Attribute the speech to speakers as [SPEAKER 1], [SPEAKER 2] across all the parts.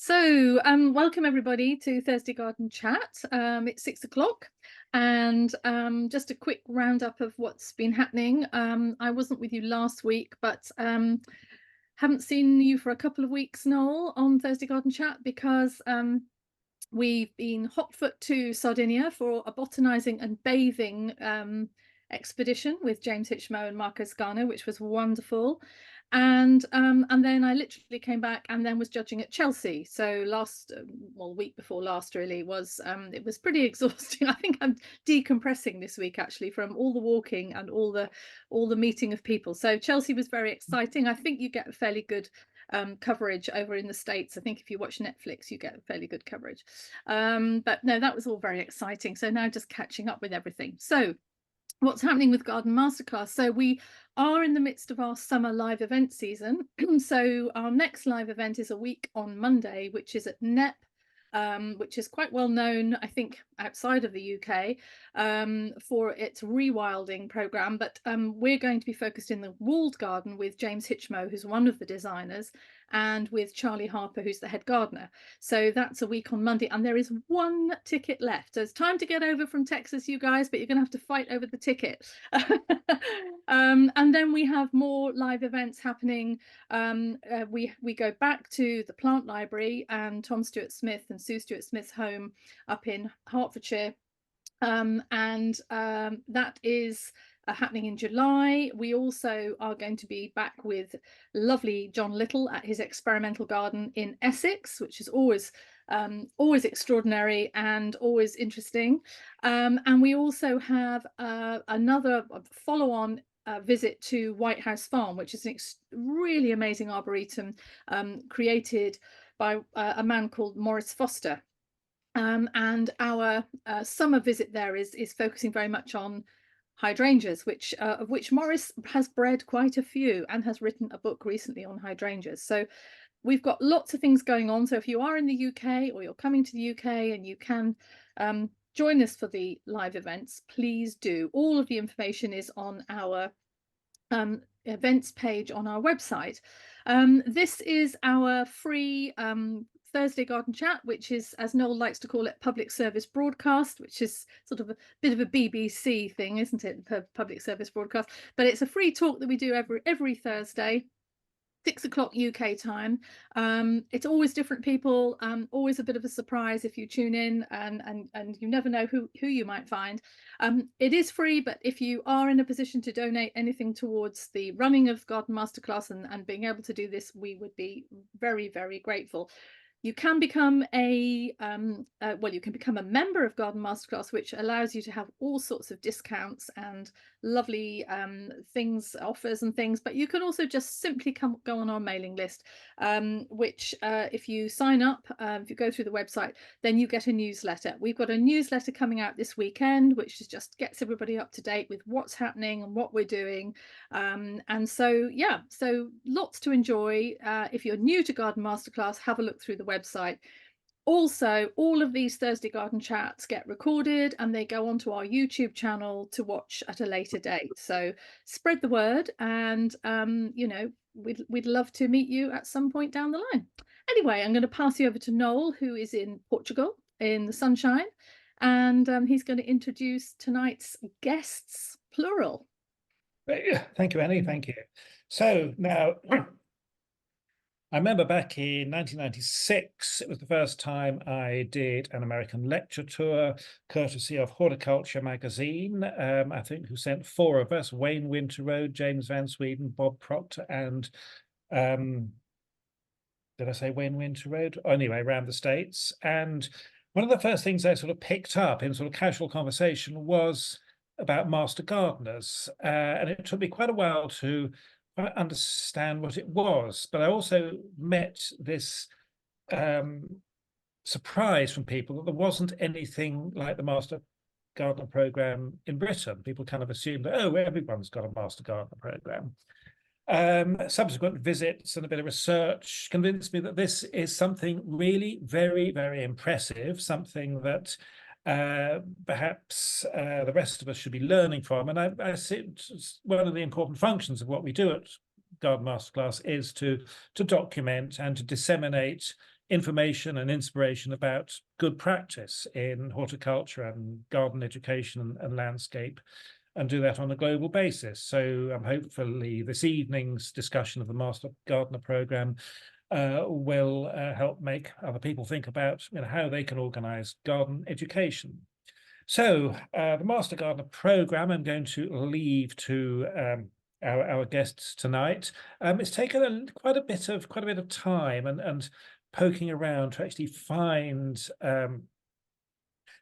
[SPEAKER 1] Welcome everybody to Thursday Garden Chat. It's 6 o'clock, and just a quick roundup of what's been happening. I wasn't with you last week, but haven't seen you for a couple of weeks, Noel, on Thursday Garden Chat because we've been hotfoot to Sardinia for a botanizing and bathing expedition with James Hitchmo and Marcos Garner, which was wonderful. And then I literally came back and then was judging at Chelsea. So week before last really was it was pretty exhausting. I think I'm decompressing this week actually from all the walking and all the meeting of people. So Chelsea was very exciting. I think you get a fairly good coverage over in the States. I think if you watch Netflix, you get fairly good coverage. But no, that was all very exciting. So now just catching up with everything. So what's happening with Garden Masterclass? So we are in the midst of our summer live event season. So our next live event is a week on Monday, which is at NEP, which is quite well known, I think, outside of the UK for its rewilding program. But we're going to be focused in the walled garden with James Hitchmo, who's one of the designers, and with Charlie Harper, who's the head gardener. So that's a week on Monday, and there is one ticket left. So it's time to get over from Texas, you guys, but you're going to have to fight over the ticket. And then we have more live events happening. We go back to the plant library and Tom Stewart Smith and Sue Stewart Smith's home up in Hertfordshire, and that is happening in July. We also are going to be back with lovely John Little at his experimental garden in Essex, which is always extraordinary and always interesting. And we also have another follow-on visit to White House Farm, which is an really amazing arboretum created by a man called Maurice Foster. And our summer visit there is focusing very much on hydrangeas, of which Maurice has bred quite a few and has written a book recently on hydrangeas. So we've got lots of things going on. So if you are in the UK or you're coming to the UK and you can join us for the live events, please do. All of the information is on our events page on our website. This is our free Thursday Garden Chat, which is, as Noel likes to call it, public service broadcast, which is sort of a bit of a BBC thing, isn't it? Public service broadcast, but it's a free talk that we do every Thursday, 6 o'clock UK time. It's always different people, always a bit of a surprise if you tune in, and you never know who you might find. It is free, but if you are in a position to donate anything towards the running of Garden Masterclass and being able to do this, we would be very, very grateful. You can become you can become a member of Garden Masterclass, which allows you to have all sorts of discounts and lovely things, offers and things. But you can also just simply go on our mailing list, which if you sign up, if you go through the website, then you get a newsletter. We've got a newsletter coming out this weekend, which just gets everybody up to date with what's happening and what we're doing. And so, yeah, so lots to enjoy. If you're new to Garden Masterclass, have a look through the website. Also, all of these Thursday Garden Chats get recorded and they go onto our YouTube channel to watch at a later date. So spread the word, and we'd love to meet you at some point down the line. Anyway, I'm going to pass you over to Noel, who is in Portugal in the sunshine, and he's going to introduce tonight's guests, plural.
[SPEAKER 2] Thank you, Annie. Thank you. So now, I remember back in 1996, it was the first time I did an American lecture tour, courtesy of Horticulture magazine, I think, who sent 4 of us: Wayne Winterroad, James Van Sweden, Bob Proctor, and did I say Wayne Winterroad? Oh, anyway, around the States. And one of the first things I sort of picked up in sort of casual conversation was about master gardeners, and it took me quite a while to understand what it was, but I also met this surprise from people that there wasn't anything like the Master Gardener program in Britain. People kind of assumed that, oh, everyone's got a Master Gardener program. Subsequent visits and a bit of research convinced me that this is something really very, very impressive, something that perhaps the rest of us should be learning from. And I see one of the important functions of what we do at Garden Masterclass is to document and to disseminate information and inspiration about good practice in horticulture and garden education and landscape, and do that on a global basis. So hopefully this evening's discussion of the Master Gardener Programme will help make other people think about how they can organise garden education. So the Master Gardener Programme, I'm going to leave to our guests tonight. It's taken quite a bit of time and poking around to actually find a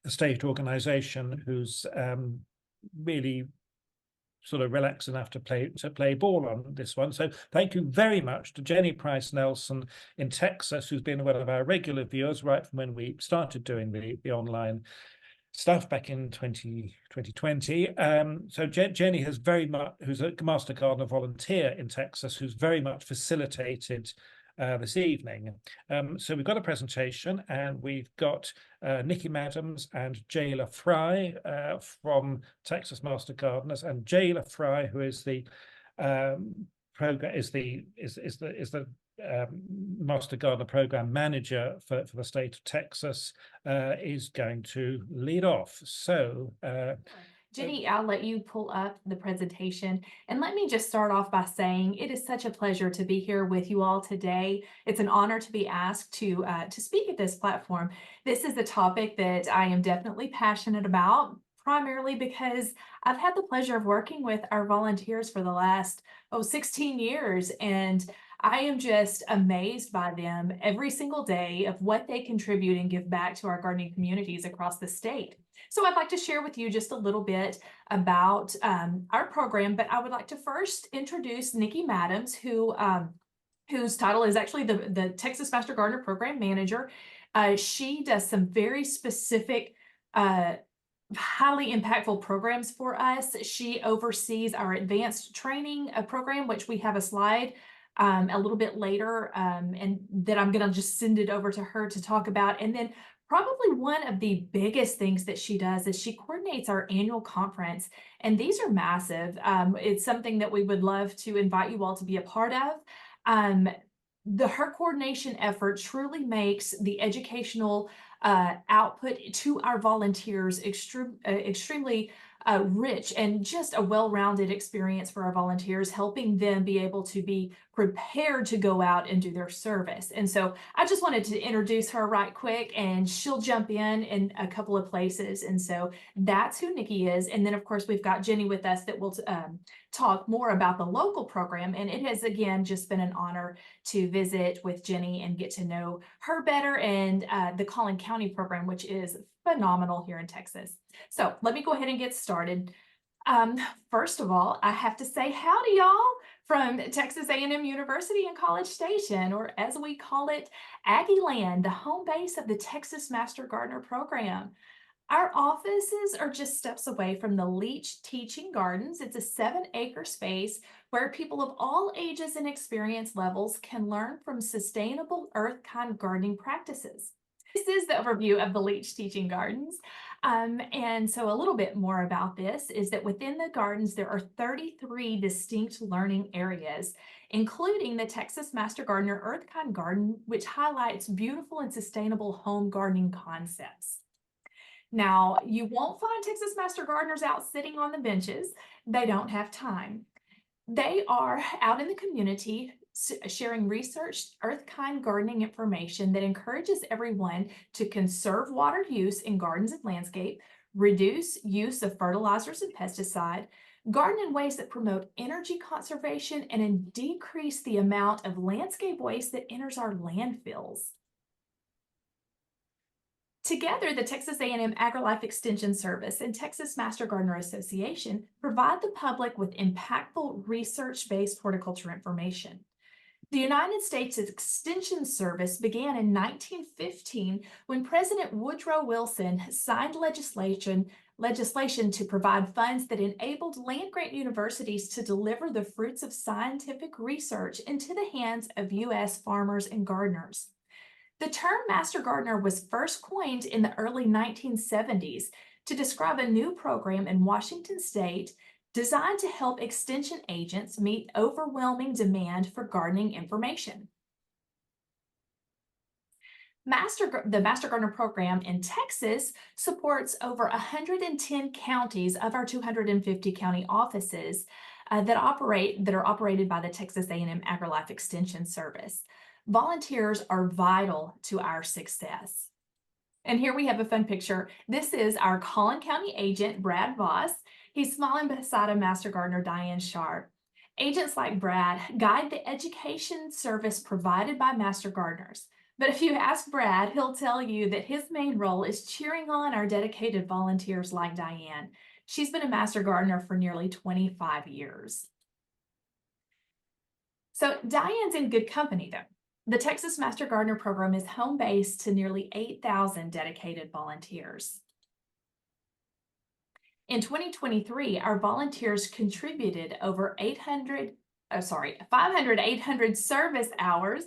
[SPEAKER 2] state organisation who's really sort of relaxed enough to play ball on this one. So thank you very much to Jenny Price Nelson in Texas, who's been one of our regular viewers right from when we started doing the online stuff back in 2020. So Jenny has very much, who's a Master Gardener volunteer in Texas, who's very much facilitated this evening. So we've got a presentation, and we've got Nicky Maddams and Jayla Fry from Texas Master Gardeners, and Jayla Fry, who is the Master Gardener Program Manager for the state of Texas, is going to lead off. So
[SPEAKER 3] Jenny, I'll let you pull up the presentation. And let me just start off by saying it is such a pleasure to be here with you all today. It's an honor to be asked to speak at this platform. This is a topic that I am definitely passionate about, primarily because I've had the pleasure of working with our volunteers for the last 16 years. And I am just amazed by them every single day of what they contribute and give back to our gardening communities across the state. So I'd like to share with you just a little bit about our program, but I would like to first introduce Nicky Maddams, whose title is actually the Texas Master Gardener Program Manager. She does some very specific, highly impactful programs for us. She oversees our advanced training program, which we have a slide a little bit later, and then I'm going to just send it over to her to talk about. And then probably one of the biggest things that she does is she coordinates our annual conference, and these are massive. It's something that we would love to invite you all to be a part of. Her coordination effort truly makes the educational output to our volunteers extremely rich and just a well-rounded experience for our volunteers, helping them be able to be prepared to go out and do their service. And so I just wanted to introduce her right quick, and she'll jump in a couple of places. And so that's who Nicky is. And then of course we've got Jenny with us that will talk more about the local program. And it has again just been an honor to visit with Jenny and get to know her better, and the Collin County program, which is phenomenal here in Texas. So let me go ahead and get started. First of all, I have to say howdy, y'all, from Texas A&M University in College Station, or as we call it, Aggie Land, the home base of the Texas Master Gardener Program. Our offices are just steps away from the Leach Teaching Gardens. It's a 7-acre space where people of all ages and experience levels can learn from sustainable earth-kind gardening practices. This is the overview of the Leach Teaching Gardens. And so a little bit more about this is that within the gardens, there are 33 distinct learning areas, including the Texas Master Gardener Earth-Kind Garden, which highlights beautiful and sustainable home gardening concepts. Now, you won't find Texas Master Gardeners out sitting on the benches. They don't have time. They are out in the community sharing researched earth-kind gardening information that encourages everyone to conserve water use in gardens and landscape, reduce use of fertilizers and pesticide, garden in ways that promote energy conservation, and decrease the amount of landscape waste that enters our landfills. Together, the Texas A&M AgriLife Extension Service and Texas Master Gardener Association provide the public with impactful research-based horticulture information. The United States Extension Service began in 1915 when President Woodrow Wilson signed legislation to provide funds that enabled land-grant universities to deliver the fruits of scientific research into the hands of U.S. farmers and gardeners. The term Master Gardener was first coined in the early 1970s to describe a new program in Washington state designed to help extension agents meet overwhelming demand for gardening information. The Master Gardener program in Texas supports over 110 counties of our 250 county offices that are operated by the Texas A&M AgriLife Extension Service. Volunteers are vital to our success. And here we have a fun picture. This is our Collin County agent, Brad Voss. He's smiling beside a Master Gardener, Diane Sharp. Agents like Brad guide the education service provided by Master Gardeners. But if you ask Brad, he'll tell you that his main role is cheering on our dedicated volunteers like Diane. She's been a Master Gardener for nearly 25 years. So Diane's in good company though. The Texas Master Gardener program is home base to nearly 8,000 dedicated volunteers. In 2023, our volunteers contributed over 800 service hours.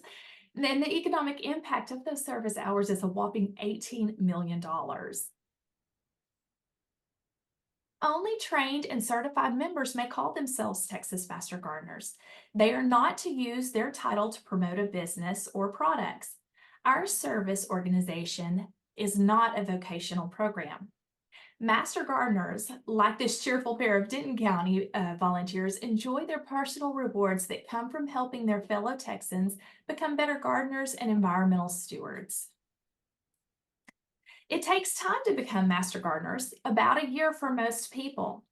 [SPEAKER 3] And the economic impact of those service hours is a whopping $18 million. Only trained and certified members may call themselves Texas Master Gardeners. They are not to use their title to promote a business or products. Our service organization is not a vocational program. Master Gardeners, like this cheerful pair of Denton County volunteers, enjoy their personal rewards that come from helping their fellow Texans become better gardeners and environmental stewards. It takes time to become Master Gardeners, about a year for most people.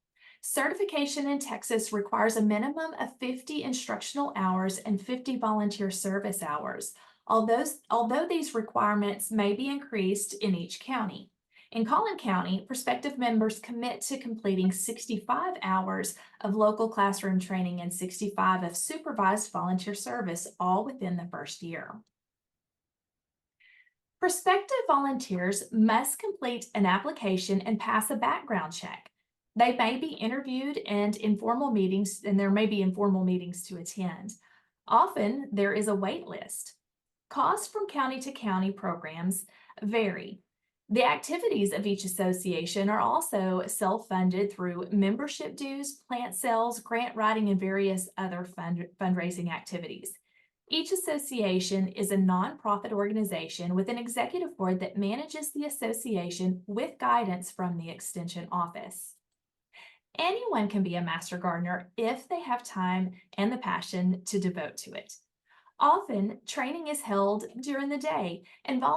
[SPEAKER 3] Certification in Texas requires a minimum of 50 instructional hours and 50 volunteer service hours, although these requirements may be increased in each county. In Collin County, prospective members commit to completing 65 hours of local classroom training and 65 of supervised volunteer service, all within the first year. Prospective volunteers must complete an application and pass a background check. They may be interviewed and there may be informal meetings to attend. Often there is a wait list. Costs from county to county programs vary. The activities of each association are also self-funded through membership dues, plant sales, grant writing, and various other fundraising activities. Each association is a nonprofit organization with an executive board that manages the association with guidance from the Extension Office. Anyone can be a Master Gardener if they have time and the passion to devote to it. Often, training is held during the day, and the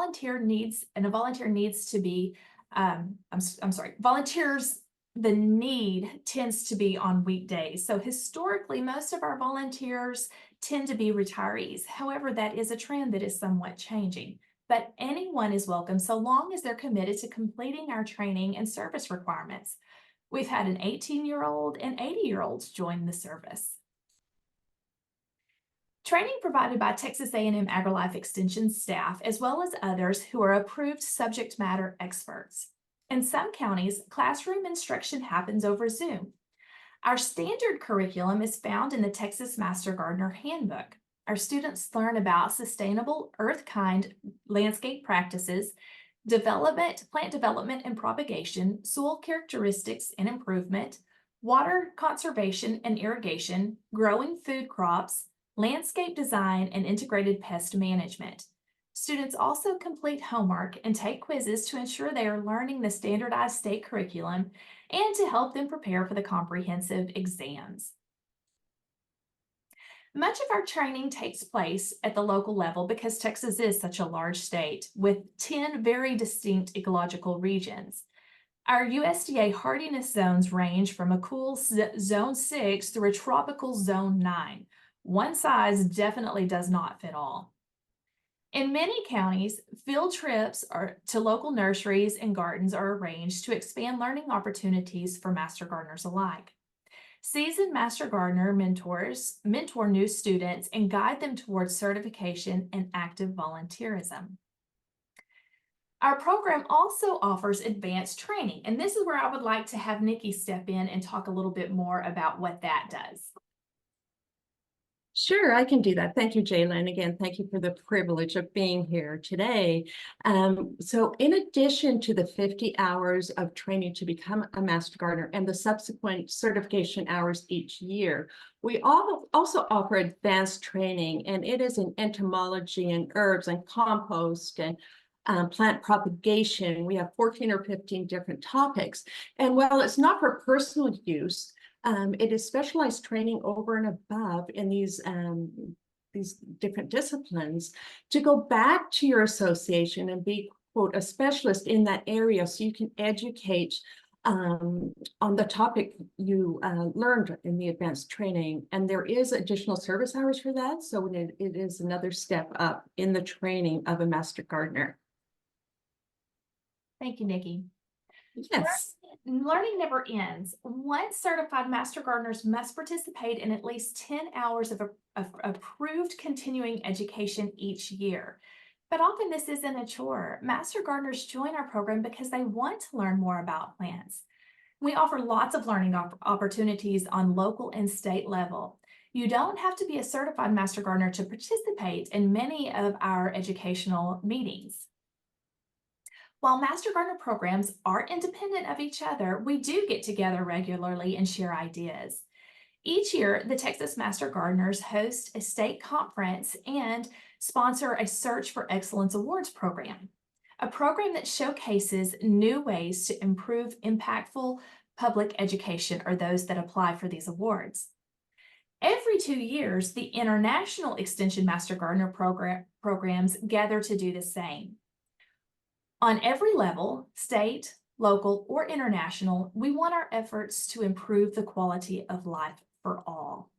[SPEAKER 3] need tends to be on weekdays. So historically, most of our volunteers tend to be retirees. However, that is a trend that is somewhat changing. But anyone is welcome so long as they're committed to completing our training and service requirements. We've had an 18-year-old and 80-year-olds join the service. Training provided by Texas A&M AgriLife Extension staff, as well as others who are approved subject matter experts. In some counties, classroom instruction happens over Zoom. Our standard curriculum is found in the Texas Master Gardener Handbook. Our students learn about sustainable, earth-kind landscape practices, plant development and propagation, soil characteristics and improvement, water conservation and irrigation, growing food crops, landscape design, and integrated pest management. Students also complete homework and take quizzes to ensure they are learning the standardized state curriculum and to help them prepare for the comprehensive exams. Much of our training takes place at the local level because Texas is such a large state with 10 very distinct ecological regions. Our USDA hardiness zones range from a cool zone 6 through a tropical zone 9. One size definitely does not fit all. In many counties, field trips to local nurseries and gardens are arranged to expand learning opportunities for Master Gardeners alike. Seasoned Master Gardener mentors mentor new students and guide them towards certification and active volunteerism. Our program also offers advanced training, and this is where I would like to have Nicky step in and talk a little bit more about what that does.
[SPEAKER 4] Sure, I can do that. Thank you, Jayla. And again, thank you for the privilege of being here today. So in addition to the 50 hours of training to become a Master Gardener and the subsequent certification hours each year, we also offer advanced training, and it is in entomology and herbs and compost and plant propagation. We have 14 or 15 different topics. And while it's not for personal use, it is specialized training over and above in these different disciplines to go back to your association and be, quote, a specialist in that area so you can educate on the topic you learned in the advanced training. And there is additional service hours for that. So it is another step up in the training of a Master Gardener.
[SPEAKER 3] Thank you, Nikki.
[SPEAKER 4] Yes.
[SPEAKER 3] Learning never ends. Once certified Master Gardeners must participate in at least 10 hours of approved continuing education each year. But often this isn't a chore. Master Gardeners join our program because they want to learn more about plants. We offer lots of learning opportunities on local and state level. You don't have to be a certified Master Gardener to participate in many of our educational meetings. While Master Gardener programs are independent of each other, we do get together regularly and share ideas. Each year, the Texas Master Gardeners host a state conference and sponsor a Search for Excellence Awards program, a program that showcases new ways to improve impactful public education, or those that apply for these awards. Every 2 years, the International Extension Master Gardener programs gather to do the same. On every level, state, local, or international, we want our efforts to improve the quality of life for all.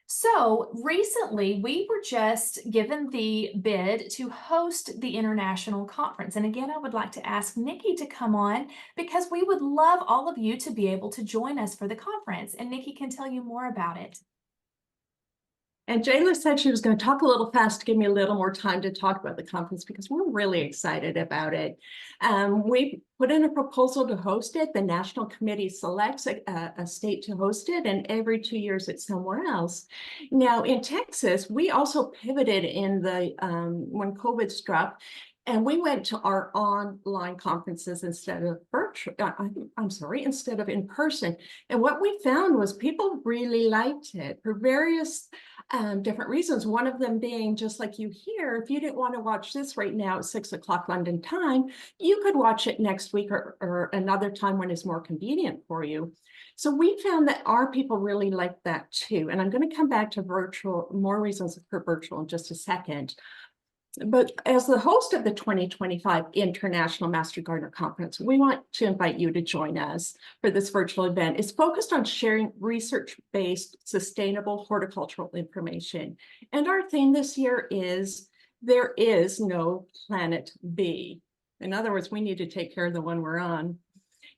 [SPEAKER 3] So recently, we were just given the bid to host the international conference. And again, I would like to ask Nikki to come on because we would love all of you to be able to join us for the conference. And Nikki can tell you more about it.
[SPEAKER 4] And Jayla said she was going to talk a little fast to give me a little more time to talk about the conference because we're really excited about it. We put in a proposal to host it. The National Committee selects a state to host it, and every 2 years it's somewhere else. Now in Texas, we also pivoted in the when COVID struck, and we went to our online conferences instead of virtual. Instead of in person. And what we found was people really liked it for various different reasons. One of them being, just like you here, if you didn't want to watch this right now at 6 o'clock London time, you could watch it next week or another time when it's more convenient for you. So we found that our people really liked that too. And I'm going to come back to virtual, more reasons for virtual in just a second. But as the host of the 2025 International Master Gardener Conference, we want to invite you to join us for this virtual event. It's focused on sharing research-based, sustainable horticultural information. And our theme this year is, there is no planet B. In other words, we need to take care of the one we're on.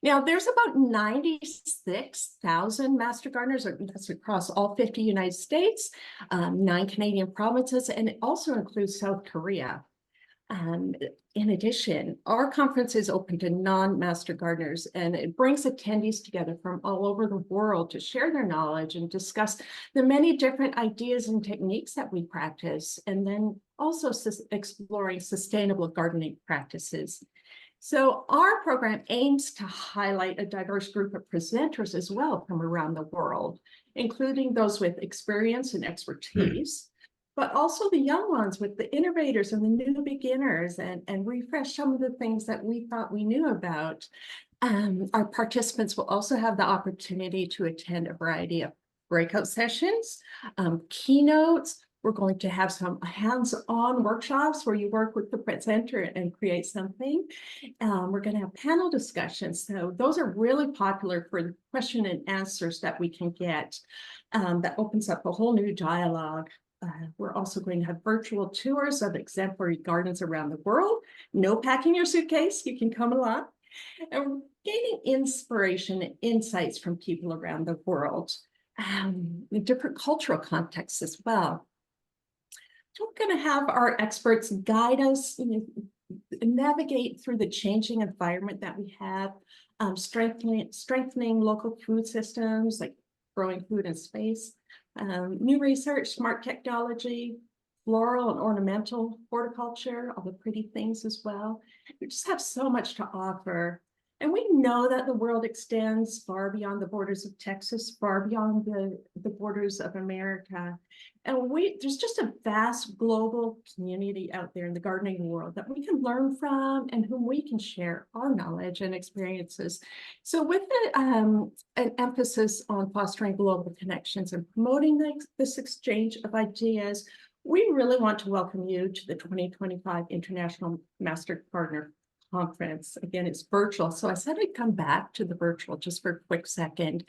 [SPEAKER 4] Now, there's about 96,000 Master Gardeners, that's across all 50 United States, 9 Canadian provinces, and it also includes South Korea. In addition, our conference is open to non-Master Gardeners, and it brings attendees together from all over the world to share their knowledge and discuss the many different ideas and techniques that we practice, and then also exploring sustainable gardening practices. So our program aims to highlight a diverse group of presenters as well from around the world, including those with experience and expertise, but also the young ones with the innovators and the new beginners, and refresh some of the things that we thought we knew about. Our participants will also have the opportunity to attend a variety of breakout sessions, keynotes. We're going to have some hands-on workshops where you work with the presenter and create something. We're going to have panel discussions. So those are really popular for the question and answers that we can get. That opens up a whole new dialogue. We're also going to have virtual tours of exemplary gardens around the world. No packing your suitcase, you can come along. And we're gaining inspiration and insights from people around the world, in different cultural contexts as well. So we're going to have our experts guide us, navigate through the changing environment that we have, strengthening local food systems like growing food in space, new research, smart technology, floral and ornamental horticulture, all the pretty things as well. We just have so much to offer. And we know that the world extends far beyond the borders of Texas, far beyond the borders of America. And there's just a vast global community out there in the gardening world that we can learn from and whom we can share our knowledge and experiences. So with an emphasis on fostering global connections and promoting this exchange of ideas, we really want to welcome you to the 2025 International Master Gardener Conference. Again, it's virtual, so I said I'd come back to the virtual just for a quick second.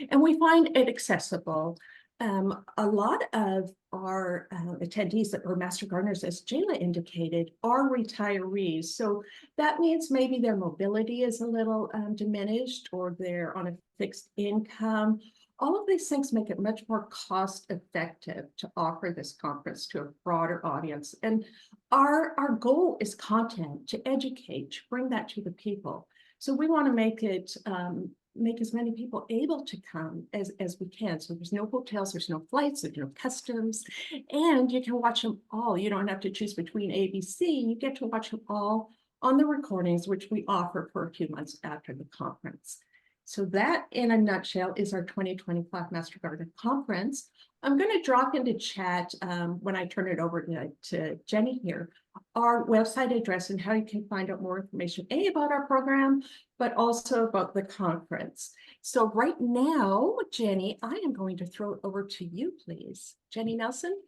[SPEAKER 4] And we find it accessible. A lot of our attendees that were Master Gardeners, as Jayla indicated, are retirees. So that means maybe their mobility is a little diminished, or they're on a fixed income. All of these things make it much more cost effective to offer this conference to a broader audience. And our goal is content, to educate, to bring that to the people. So we want to make it, make as many people able to come as we can. So there's no hotels, there's no flights, there's no customs, and you can watch them all. You don't have to choose between ABC. You get to watch them all on the recordings, which we offer for a few months after the conference. So that, in a nutshell, is our 2025 Master Gardener Conference. I'm going to drop into chat when I turn it over to Jenny here, our website address and how you can find out more information, about our program, but also about the conference. So right now, Jenny, I am going to throw it over to you, please. Jenny Nelson.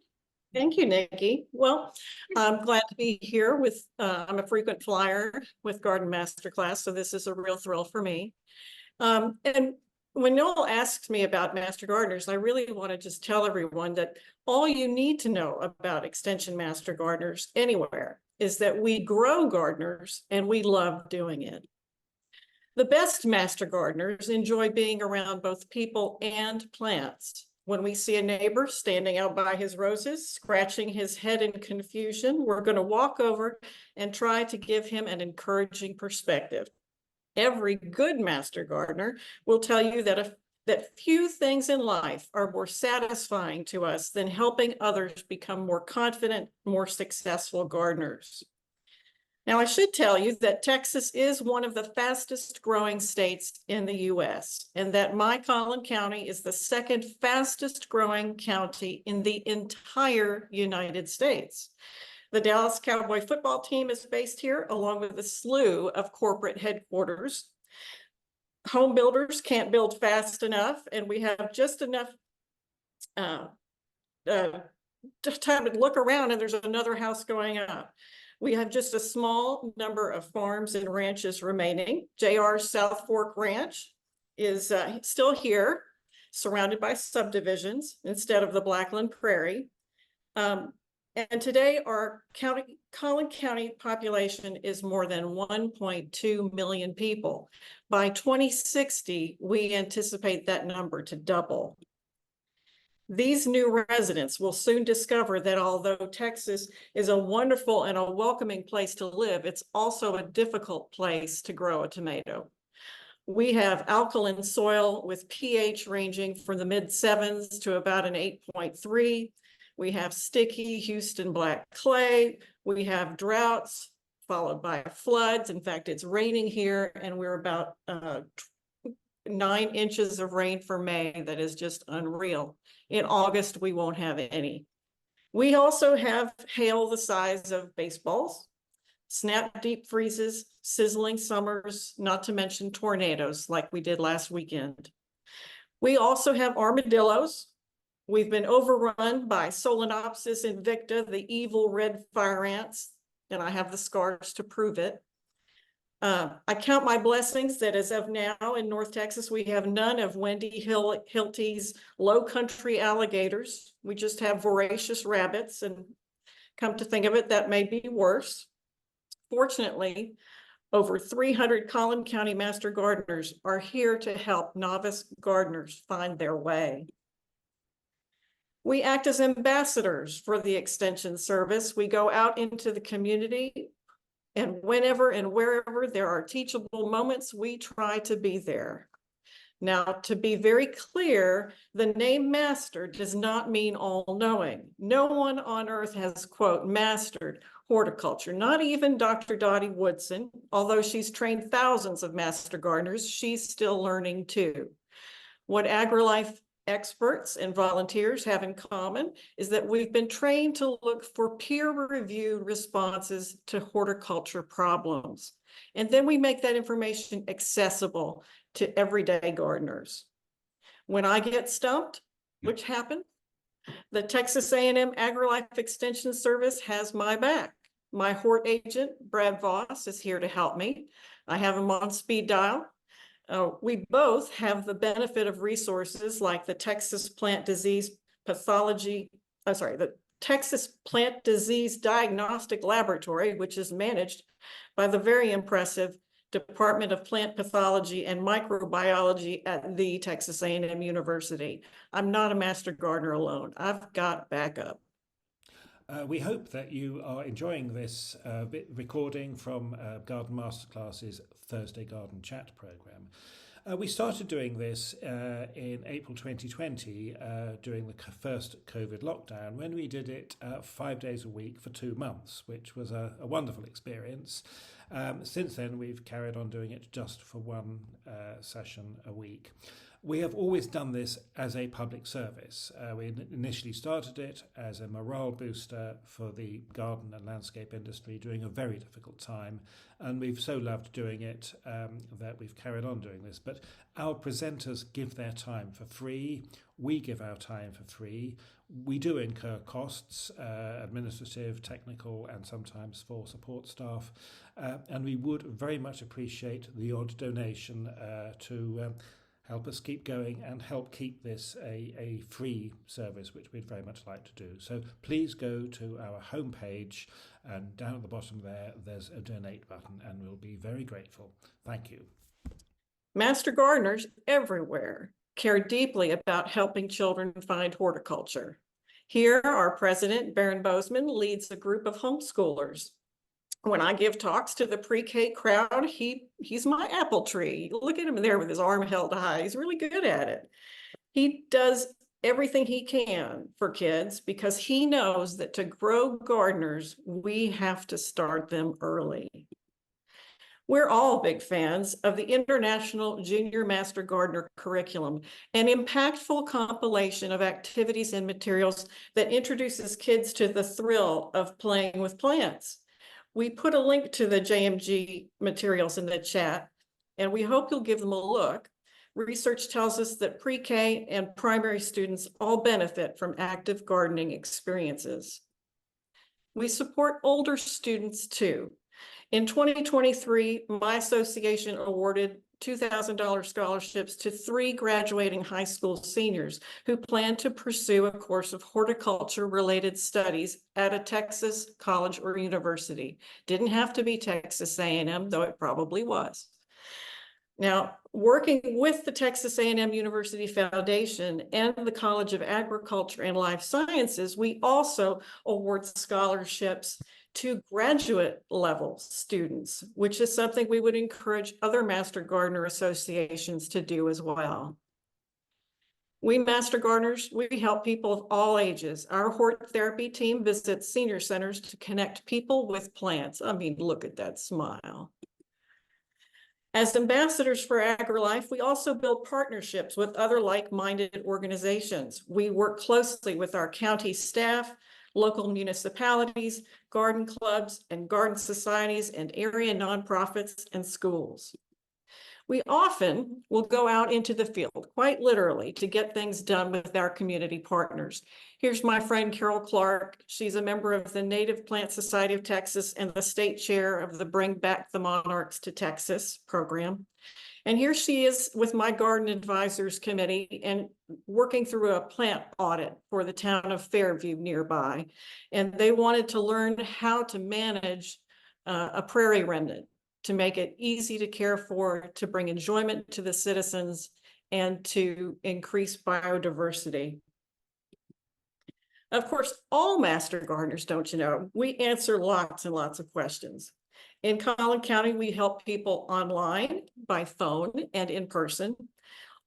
[SPEAKER 5] Thank you, Nikki. Well, I'm glad to be here with, I'm a frequent flyer with Garden Masterclass, so this is a real thrill for me. And when Noel asked me about Master Gardeners, I really want to just tell everyone that all you need to know about Extension Master Gardeners anywhere is that we grow gardeners and we love doing it. The best Master Gardeners enjoy being around both people and plants. When we see a neighbor standing out by his roses, scratching his head in confusion, we're going to walk over and try to give him an encouraging perspective. Every good Master Gardener will tell you that few things in life are more satisfying to us than helping others become more confident, more successful gardeners. Now, I should tell you that Texas is one of the fastest growing states in the U.S., and that my Collin County is the second fastest growing county in the entire United States. The Dallas Cowboy football team is based here, along with a slew of corporate headquarters. Home builders can't build fast enough, and we have just enough time to look around, and there's another house going up. We have just a small number of farms and ranches remaining. JR's South Fork Ranch is still here, surrounded by subdivisions instead of the Blackland Prairie. And today our Collin County population is more than 1.2 million people. By 2060, we anticipate that number to double. These new residents will soon discover that although Texas is a wonderful and a welcoming place to live, it's also a difficult place to grow a tomato. We have alkaline soil with pH ranging from the mid-7s to about an 8.3. We have sticky Houston black clay. We have droughts followed by floods. In fact, it's raining here and we're about 9 inches of rain for May. That is just unreal. In August, we won't have any. We also have hail the size of baseballs, snap deep freezes, sizzling summers, not to mention tornadoes like we did last weekend. We also have armadillos. We've been overrun by Solenopsis invicta, the evil red fire ants, and I have the scars to prove it. I count my blessings that as of now in North Texas, we have none of Wendy Hilty's low country alligators. We just have voracious rabbits, and come to think of it, that may be worse. Fortunately, over 300 Collin County Master Gardeners are here to help novice gardeners find their way. We act as ambassadors for the Extension Service. We go out into the community, and whenever and wherever there are teachable moments, we try to be there. Now, to be very clear, the name master does not mean all-knowing. No one on earth has, quote, mastered horticulture, not even Dr. Dottie Woodson. Although she's trained thousands of master gardeners, she's still learning too. What AgriLife experts and volunteers have in common is that we've been trained to look for peer-reviewed responses to horticulture problems. And then we make that information accessible to everyday gardeners. When I get stumped, which happened, the Texas A&M AgriLife Extension Service has my back. My hort agent, Brad Voss, is here to help me. I have him on speed dial. We both have the benefit of resources like the Texas Plant Disease the Texas Plant Disease Diagnostic Laboratory, which is managed by the very impressive Department of Plant Pathology and Microbiology at the Texas A&M University. I'm not a master gardener alone. I've got backup.
[SPEAKER 2] We hope that you are enjoying this recording from Garden Masterclass's Thursday Garden Chat program. We started doing this in April 2020 during the first COVID lockdown, when we did it 5 days a week for 2 months, which was a wonderful experience. Since then, we've carried on doing it just for one session a week. We have always done this as a public service. We initially started it as a morale booster for the garden and landscape industry during a very difficult time, and we've so loved doing it that we've carried on doing this. But our presenters give their time for free. We give our time for free. We do incur costs, administrative, technical, and sometimes for support staff, and we would very much appreciate the odd donation to help us keep going and help keep this a free service, which we'd very much like to do. So please go to our homepage, and down at the bottom there's a donate button, and we'll be very grateful. Thank you.
[SPEAKER 5] Master gardeners everywhere care deeply about helping children find horticulture. Here, our president, Baron Bozeman, leads a group of homeschoolers. When I give talks to the pre-K crowd, he's my apple tree. Look at him there with his arm held high. He's really good at it. He does everything he can for kids because he knows that to grow gardeners, we have to start them early. We're all big fans of the International Junior Master Gardener Curriculum, an impactful compilation of activities and materials that introduces kids to the thrill of playing with plants. We put a link to the JMG materials in the chat, and we hope you'll give them a look. Research tells us that pre-K and primary students all benefit from active gardening experiences. We support older students too. In 2023, my association awarded $2,000 scholarships to 3 graduating high school seniors who plan to pursue a course of horticulture-related studies at a Texas college or university. Didn't have to be Texas A&M, though it probably was. Now, working with the Texas A&M University Foundation and the College of Agriculture and Life Sciences, we also award scholarships to graduate level students, which is something we would encourage other Master Gardener associations to do as well. We Master Gardeners, we help people of all ages. Our hort therapy team visits senior centers to connect people with plants. I mean, look at that smile. As ambassadors for AgriLife, we also build partnerships with other like-minded organizations. We work closely with our county staff, local municipalities, garden clubs, and garden societies, and area nonprofits and schools. We often will go out into the field, quite literally, to get things done with our community partners. Here's my friend Carol Clark. She's a member of the Native Plant Society of Texas and the state chair of the Bring Back the Monarchs to Texas program. And here she is with my Garden Advisors Committee and working through a plant audit for the town of Fairview nearby. And they wanted to learn how to manage a prairie remnant, to make it easy to care for, to bring enjoyment to the citizens, and to increase biodiversity. Of course, all Master Gardeners, don't you know, we answer lots and lots of questions. In Collin County, we help people online, by phone, and in person.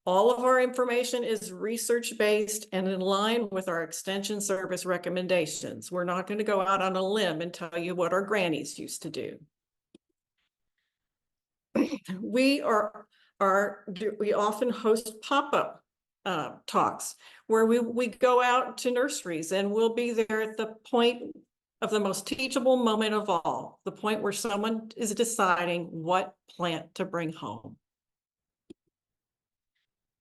[SPEAKER 5] All of our information is research-based and in line with our Extension Service recommendations. We're not going to go out on a limb and tell you what our grannies used to do. We often host pop-up talks where we go out to nurseries, and we'll be there at the point of the most teachable moment of all, the point where someone is deciding what plant to bring home.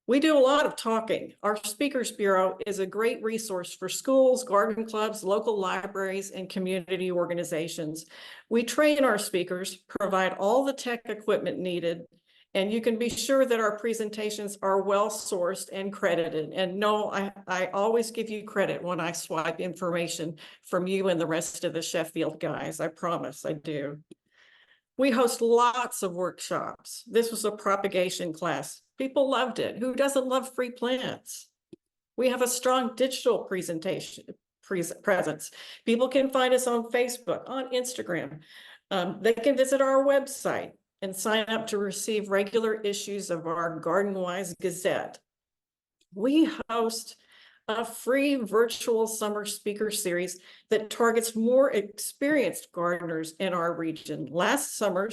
[SPEAKER 5] We do a lot of talking. Our Speakers Bureau is a great resource for schools, garden clubs, local libraries, and community organizations. We train our speakers, provide all the tech equipment needed, and you can be sure that our presentations are well sourced and credited. And no, I always give you credit when I swipe information from you and the rest of the Sheffield guys. I promise I do. We host lots of workshops. This was a propagation class. People loved it. Who doesn't love free plants? We have a strong digital presence. People can find us on Facebook, on Instagram. They can visit our website and sign up to receive regular issues of our Garden Wise Gazette. We host a free virtual summer speaker series that targets more experienced gardeners in our region. Last summer,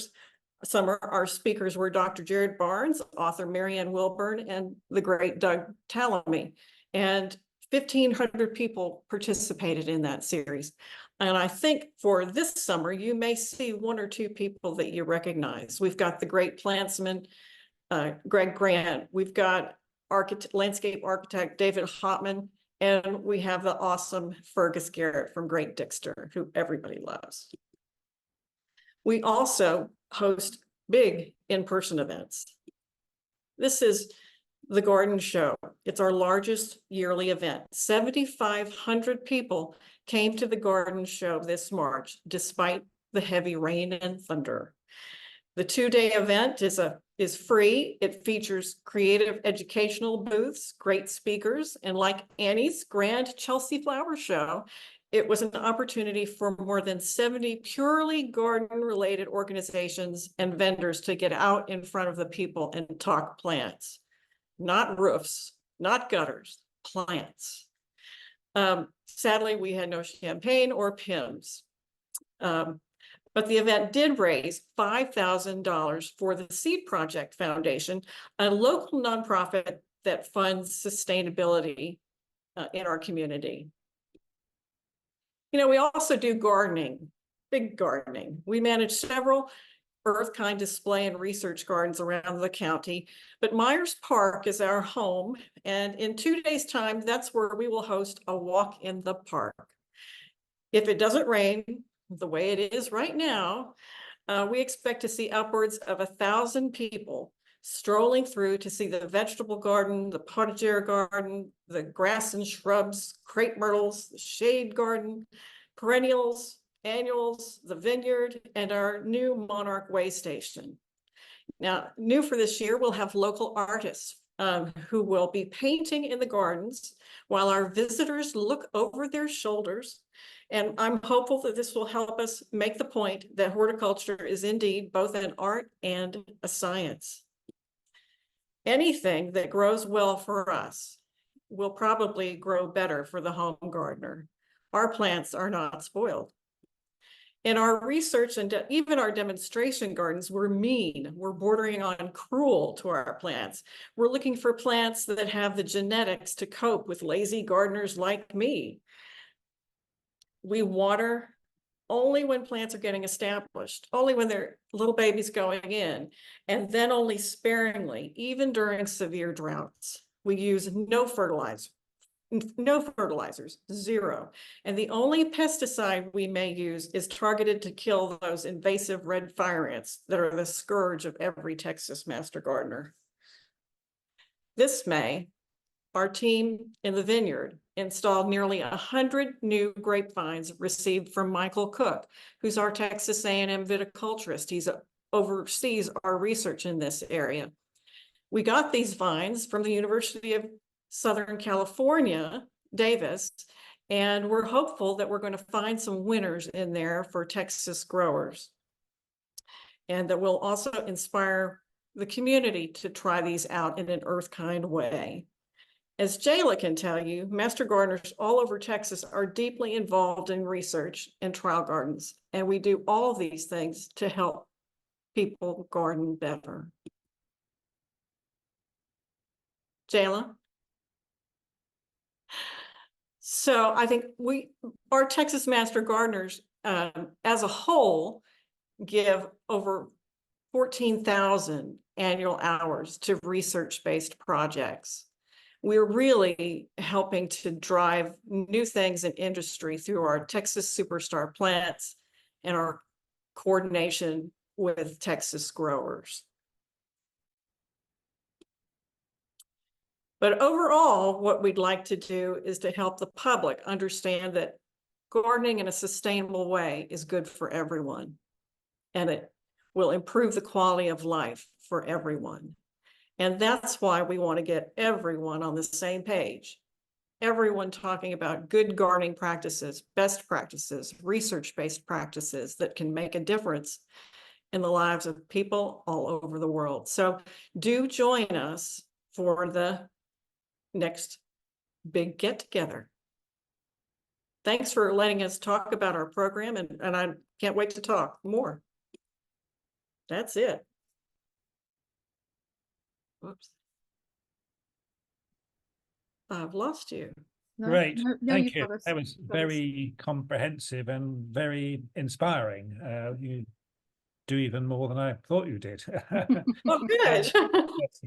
[SPEAKER 5] our speakers were Dr. Jared Barnes, author Marianne Wilburn, and the great Doug Tallamy. And 1,500 people participated in that series. And I think for this summer, you may see one or two people that you recognize. We've got the great plantsman, Greg Grant. We've got landscape architect David Hopman, and we have the awesome Fergus Garrett from Great Dixter, who everybody loves. We also host big in-person events. This is the Garden Show. It's our largest yearly event. 7,500 people came to the Garden Show this March, despite the heavy rain and thunder. The two-day event is free. It features creative educational booths, great speakers, and like Annie's Grand Chelsea Flower Show, it was an opportunity for more than 70 purely garden-related organizations and vendors to get out in front of the people and talk plants. Not roofs, not gutters, plants. Sadly, we had no champagne or PIMS. But the event did raise $5,000 for the Seed Project Foundation, a local nonprofit that funds sustainability in our community. You know, we also do gardening, big gardening. We manage several Earth Kind display and research gardens around the county, but Myers Park is our home, and in 2 days' time, that's where we will host a walk in the park. If it doesn't rain, the way it is right now, we expect to see upwards of 1,000 people strolling through to see the vegetable garden, the potager garden, the grass and shrubs, crepe myrtles, the shade garden, perennials, annuals, the vineyard, and our new Monarch Way Station. Now, new for this year, we'll have local artists who will be painting in the gardens while our visitors look over their shoulders. And I'm hopeful that this will help us make the point that horticulture is indeed both an art and a science. Anything that grows well for us will probably grow better for the home gardener. Our plants are not spoiled. In our research and even our demonstration gardens, we're mean, we're bordering on cruel to our plants. We're looking for plants that have the genetics to cope with lazy gardeners like me. We water only when plants are getting established, only when they're little babies going in, and then only sparingly, even during severe droughts. We use no fertilizers, zero. And the only pesticide we may use is targeted to kill those invasive red fire ants that are the scourge of every Texas master gardener. This May, our team in the vineyard installed nearly 100 new grapevines received from Michael Cook, who's our Texas A&M viticulturist. He oversees our research in this area. We got these vines from the University of Southern California, Davis, and we're hopeful that we're going to find some winners in there for Texas growers. And that will also inspire the community to try these out in an earth-kind way. As Jayla can tell you, master gardeners all over Texas are deeply involved in research and trial gardens, and we do all of these things to help people garden better. Jayla? So I think our Texas Master Gardeners, as a whole, give over 14,000 annual hours to research-based projects. We're really helping to drive new things in industry through our Texas Superstar plants and our coordination with Texas growers. But overall, what we'd like to do is to help the public understand that gardening in a sustainable way is good for everyone, and it will improve the quality of life for everyone. And that's why we want to get everyone on the same page. Everyone talking about good gardening practices, best practices, research-based practices that can make a difference in the lives of people all over the world. So do join us for the next big get-together. Thanks for letting us talk about our program, and I can't wait to talk more. That's it. Whoops. I've lost you.
[SPEAKER 1] No,
[SPEAKER 2] Great,
[SPEAKER 1] no,
[SPEAKER 2] thank
[SPEAKER 1] you've
[SPEAKER 2] you.
[SPEAKER 1] got us.
[SPEAKER 2] That was
[SPEAKER 1] You've got us.
[SPEAKER 2] very comprehensive and very inspiring. You do even more than I thought you did.
[SPEAKER 5] Oh, good.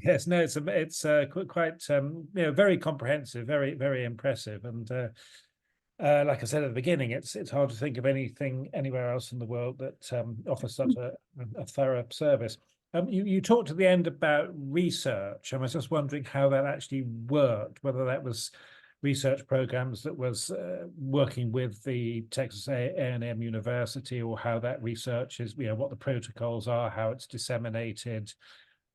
[SPEAKER 2] Yes, no, it's quite very comprehensive, very impressive, and like I said at the beginning, it's hard to think of anything anywhere else in the world that offers such a thorough service. You talked at the end about research. I was just wondering how that actually worked, whether that was research programs that was working with the Texas A&M University, or how that research is, what the protocols are, how it's disseminated.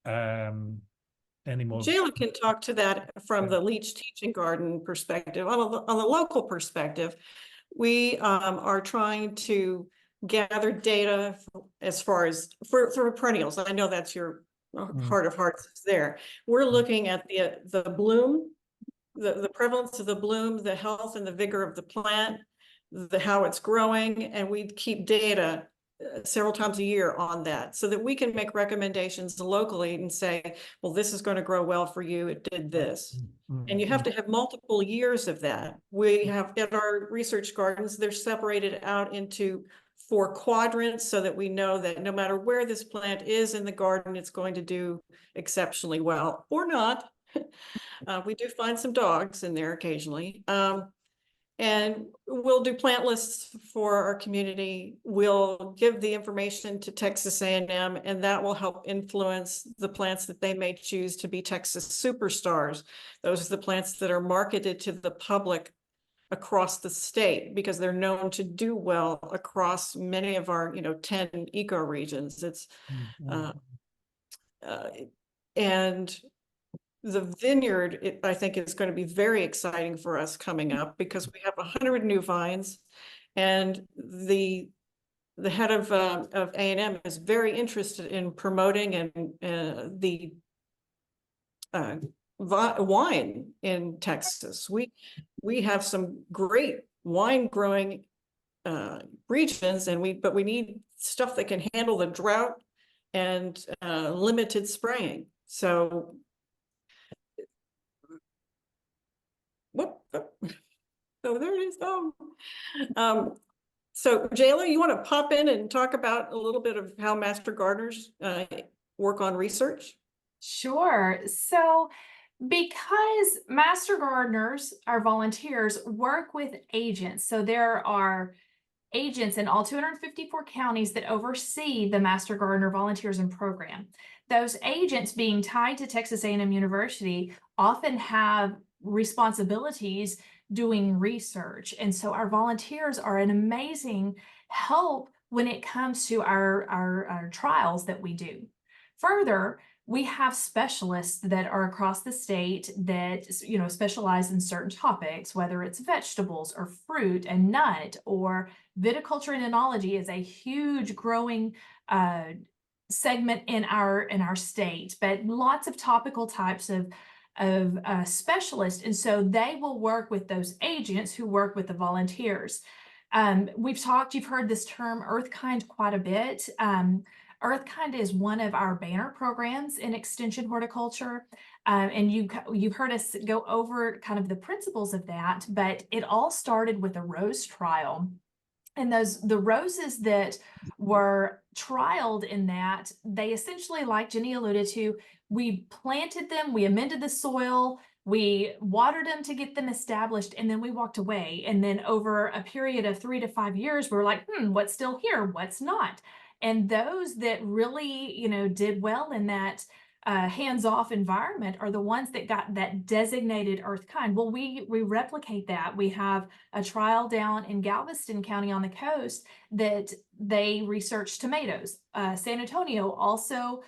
[SPEAKER 2] Any more?
[SPEAKER 5] Jayla can talk to that from the Leach Teaching Garden perspective. On the local perspective, we are trying to gather data as far as for perennials. I know that's your heart of hearts there. We're looking at the bloom, the prevalence of the bloom, the health and the vigor of the plant, how it's growing, and we keep data several times a year on that, so that we can make recommendations locally and say, well, this is going to grow well for you, it did this. And you have to have multiple years of that. We have, in our research gardens, they're separated out into 4 quadrants, so that we know that no matter where this plant is in the garden, it's going to do exceptionally well, or not. We do find some dogs in there occasionally. And we'll do plant lists for our community. We'll give the information to Texas A&M, and that will help influence the plants that they may choose to be Texas Superstars. Those are the plants that are marketed to the public across the state, because they're known to do well across many of our 10 ecoregions. It's and the vineyard, I think, is going to be very exciting for us coming up, because we have 100 new vines, and the head of A&M is very interested in promoting and the wine in Texas. We have some great wine growing regions, but we need stuff that can handle the drought and limited spraying. So oh, there it is. So Jayla, you want to pop in and talk about a little bit of how Master Gardeners work on research?
[SPEAKER 3] Sure. So because Master Gardeners, our volunteers, work with agents, so there are agents in all 254 counties that oversee the Master Gardener Volunteerism Program. Those agents, being tied to Texas A&M University, often have responsibilities doing research. And so our volunteers are an amazing help when it comes to our trials that we do. Further, we have specialists that are across the state that specialize in certain topics, whether it's vegetables or fruit and nut, or viticulture and enology is a huge growing segment in our state, but lots of topical types of specialists. And so they will work with those agents who work with the volunteers. You've heard this term Earthkind quite a bit. Earthkind is one of our banner programs in Extension Horticulture. And you've heard us go over kind of the principles of that, but it all started with a rose trial. And the roses that were trialed in that, they essentially, like Jenny alluded to, we planted them, we amended the soil, we watered them to get them established, and then we walked away. And then over a period of 3 to 5 years, we're like, what's still here? What's not? And those that really, did well in that hands-off environment are the ones that got that designated Earthkind. Well, we replicate that. We have a trial down in Galveston County on the coast that they research tomatoes. San Antonio also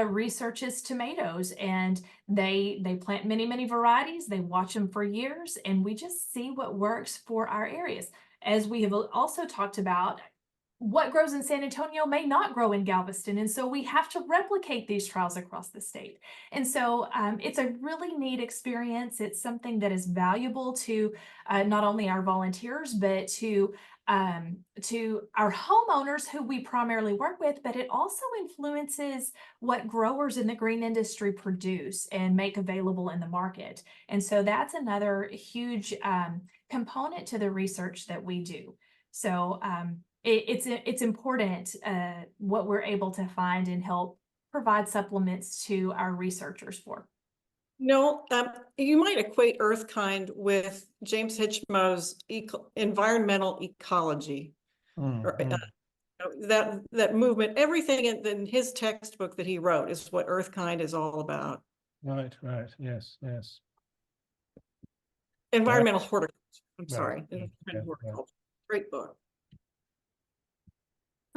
[SPEAKER 3] researches tomatoes, and they plant many varieties. They watch them for years, and we just see what works for our areas. As we have also talked about, what grows in San Antonio may not grow in Galveston. And so we have to replicate these trials across the state. And so it's a really neat experience. It's something that is valuable to not only our volunteers, but to our homeowners who we primarily work with, but it also influences what growers in the green industry produce and make available in the market. And so that's another huge component to the research that we do. So it's important what we're able to find and help provide supplements to our researchers for.
[SPEAKER 5] No, you might equate Earthkind with James Hitchmo's environmental ecology. Or, that movement, everything in his textbook that he wrote is what Earthkind is all about.
[SPEAKER 2] Right, yes.
[SPEAKER 5] Environmental horticulture. I'm
[SPEAKER 2] Right.
[SPEAKER 5] sorry.
[SPEAKER 2] Yeah.
[SPEAKER 5] Horticulture. Great book.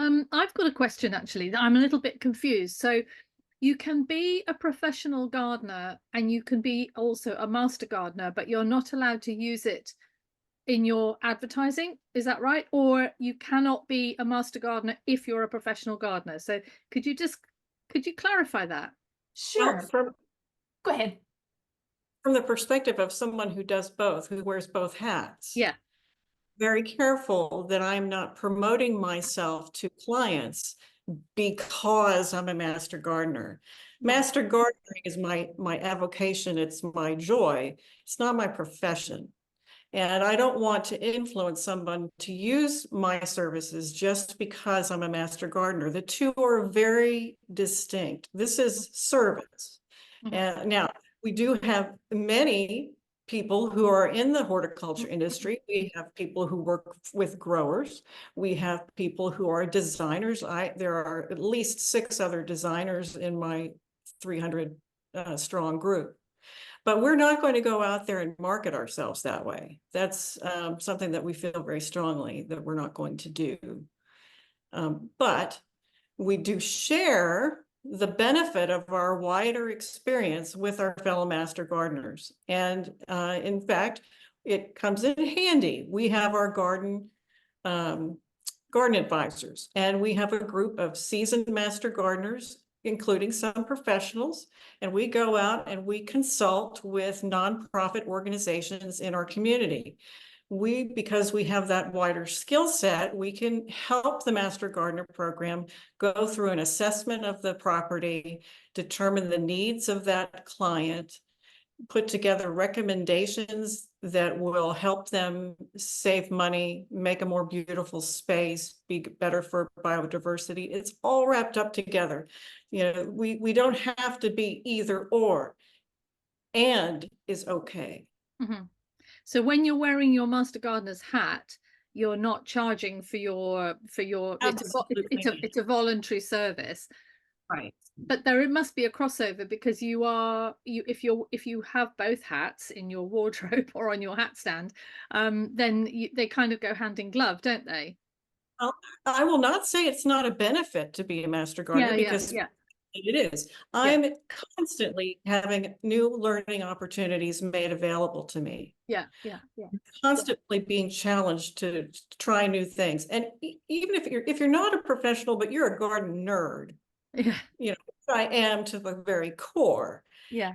[SPEAKER 1] I've got a question actually that I'm a little bit confused. So you can be a professional gardener and you can be also a master gardener, but you're not allowed to use it in your advertising. Is that right? Or you cannot be a master gardener if you're a professional gardener. So could you clarify that?
[SPEAKER 3] Sure.
[SPEAKER 5] Well,
[SPEAKER 3] go ahead.
[SPEAKER 5] From the perspective of someone who does both, who wears both hats.
[SPEAKER 1] Yeah.
[SPEAKER 5] Very careful that I'm not promoting myself to clients because I'm a master gardener. Master gardening is my avocation. It's my joy. It's not my profession. And I don't want to influence someone to use my services just because I'm a master gardener. The two are very distinct. This is service. And now we do have many people who are in the horticulture industry. We have people who work with growers. We have people who are designers. There are at least 6 other designers in my 300 strong group. But we're not going to go out there and market ourselves that way. That's something that we feel very strongly that we're not going to do. But we do share the benefit of our wider experience with our fellow master gardeners. And in fact, it comes in handy. We have our garden advisors, and we have a group of seasoned master gardeners, including some professionals, and we go out and we consult with nonprofit organizations in our community. Because we have that wider skill set, we can help the Master Gardener program go through an assessment of the property, determine the needs of that client, put together recommendations that will help them save money, make a more beautiful space, be better for biodiversity. It's all wrapped up together. We don't have to be either or, and is okay.
[SPEAKER 1] Mm-hmm. So when you're wearing your master gardener's hat, you're not charging for your it's a voluntary service.
[SPEAKER 5] Right.
[SPEAKER 1] But there must be a crossover, because if you have both hats in your wardrobe or on your hat stand, then they kind of go hand in glove, don't they?
[SPEAKER 5] I will not say it's not a benefit to be a master gardener, because it is. I'm constantly having new learning opportunities made available to me. Constantly being challenged to try new things. And even if you're not a professional, but you're a garden nerd,
[SPEAKER 1] Yeah.
[SPEAKER 5] you know, I am to the very core.
[SPEAKER 1] Yeah.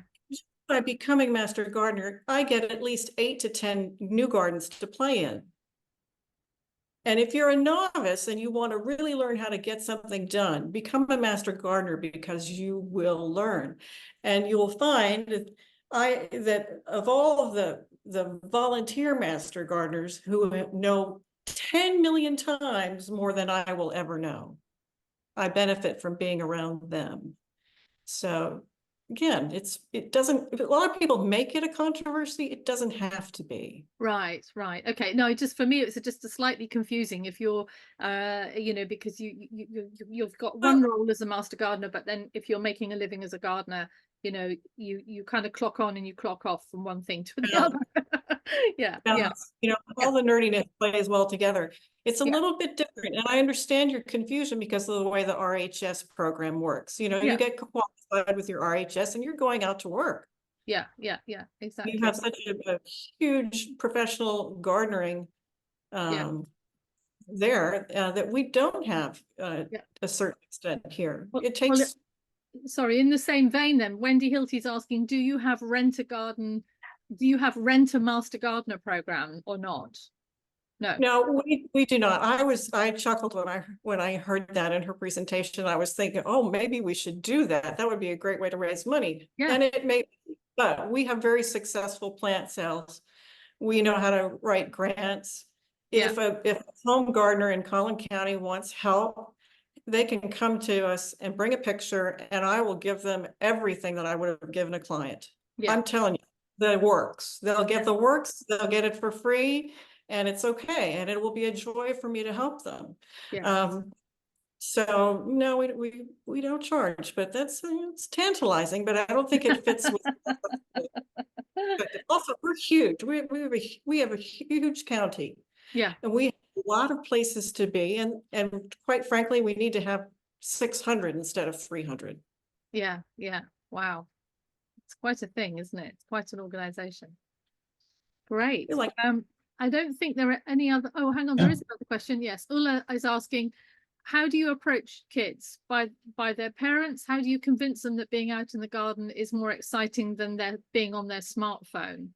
[SPEAKER 5] By becoming Master Gardener, I get at least 8 to 10 new gardens to play in. And if you're a novice and you want to really learn how to get something done, become a Master Gardener, because you will learn. And you will find that of all of the volunteer Master Gardeners who know 10 million times more than I will ever know, I benefit from being around them. So again, it doesn't, a lot of people make it a controversy. It doesn't have to be.
[SPEAKER 1] Right, right. Okay. No, just for me, it's just a slightly confusing if you're, because you've got one role as a Master Gardener, but then if you're making a living as a gardener, you kind of clock on and you clock off from one thing to the other. Yeah, yeah.
[SPEAKER 5] All the nerdiness plays well together. It's a
[SPEAKER 1] Yeah.
[SPEAKER 5] little bit different, and I understand your confusion because of the way the RHS program works. You
[SPEAKER 1] Yeah.
[SPEAKER 5] get qualified with your RHS and you're going out to work.
[SPEAKER 1] Yeah, yeah, yeah, exactly.
[SPEAKER 5] You have such a huge professional gardening there that we don't have a certain extent here.
[SPEAKER 1] Well,
[SPEAKER 5] it takes.
[SPEAKER 1] Sorry, in the same vein then, Wendy Hilty's asking, do you have rent a Master Gardener program or not?
[SPEAKER 5] No, we do not. I chuckled when I heard that in her presentation. I was thinking, oh, maybe we should do that. That would be a great way to raise money.
[SPEAKER 1] Yeah.
[SPEAKER 5] And it may, but we have very successful plant sales. We know how to write grants. If a home gardener in Collin County wants help, they can come to us and bring a picture, and I will give them everything that I would have given a client. I'm telling you, the works. They'll get the works. They'll get it for free. And it's okay, and it will be a joy for me to help them. So no, we don't charge, but it's tantalizing. But I don't think it fits with. But also, we're huge. We have a huge county.
[SPEAKER 1] Yeah,
[SPEAKER 5] and we have a lot of places to be, and quite frankly, we need to have 600 instead of 300.
[SPEAKER 1] Yeah, yeah. Wow, it's quite a thing, isn't it? It's quite an organization. Great. I don't think there are any other. Oh, hang on, there is another question. Yes, Ulla is asking, how do you approach kids? By their parents? How do you convince them that being out in the garden is more exciting than their being on their smartphone?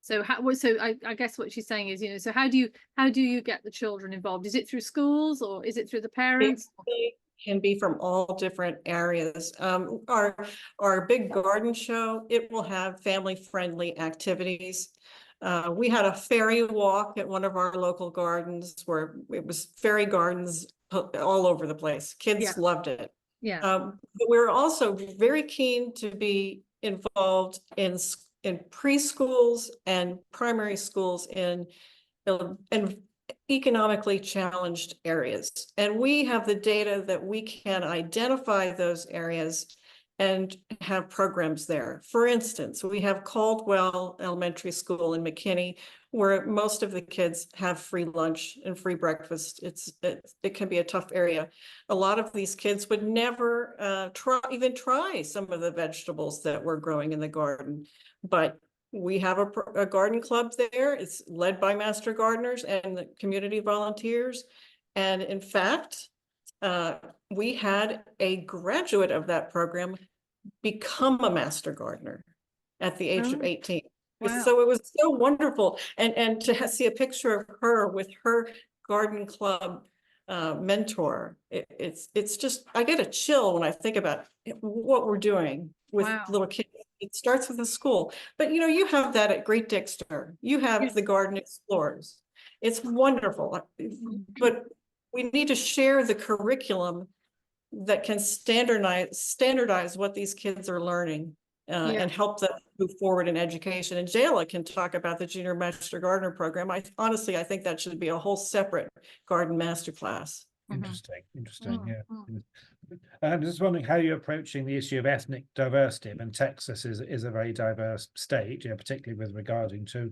[SPEAKER 1] So I guess what she's saying is, so how do you get the children involved? Is it through schools or is it through the parents?
[SPEAKER 5] It can be from all different areas. Our big garden show, it will have family-friendly activities. We had a fairy walk at one of our local gardens where it was fairy gardens all over the place. Kids loved it.
[SPEAKER 1] Yeah.
[SPEAKER 5] But we're also very keen to be involved in preschools and primary schools in economically challenged areas. And we have the data that we can identify those areas and have programs there. For instance, we have Caldwell Elementary School in McKinney, where most of the kids have free lunch and free breakfast. It can be a tough area. A lot of these kids would never try some of the vegetables that we're growing in the garden, but we have a garden club there. It's led by Master Gardeners and the community volunteers. And in fact, we had a graduate of that program become a Master Gardener at the age of 18. Wow. So it was so wonderful. And to see a picture of her with her garden club mentor, it's just, I get a chill when I think about what we're doing with little kids. It starts with the school, but you have that at Great Dixter. You have the Garden Explorers. It's wonderful, but we need to share the curriculum that can standardize what these kids are learning and help them move forward in education. And Jayla can talk about the Junior Master Gardener program. I think that should be a whole separate garden masterclass.
[SPEAKER 2] Interesting, yeah. I'm just wondering how you're approaching the issue of ethnic diversity. And Texas is a very diverse state, particularly with regarding to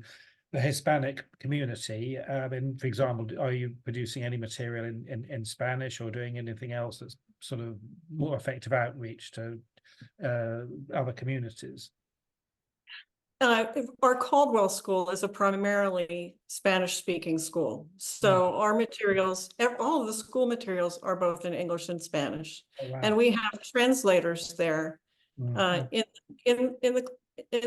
[SPEAKER 2] the Hispanic community. For example, are you producing any material in Spanish or doing anything else that's sort of more effective outreach to other communities?
[SPEAKER 5] Our Caldwell school is a primarily Spanish-speaking school. So our materials, all of the school materials are both in English and Spanish.
[SPEAKER 2] Oh, wow.
[SPEAKER 5] And we have translators there
[SPEAKER 2] Mhm.
[SPEAKER 5] in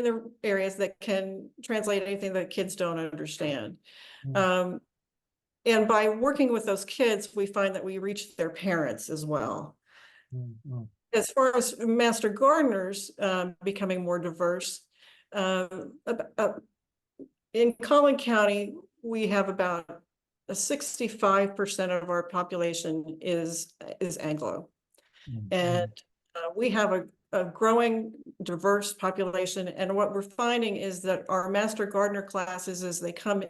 [SPEAKER 5] the areas that can translate anything that kids don't understand.
[SPEAKER 2] Mm.
[SPEAKER 5] And by working with those kids, we find that we reach their parents as well.
[SPEAKER 2] Mhm.
[SPEAKER 5] As far as master gardeners becoming more diverse, in Collin County, we have about 65% of our population is Anglo.
[SPEAKER 2] Mhm.
[SPEAKER 5] And we have a growing diverse population. And what we're finding is that our master gardener classes, as they come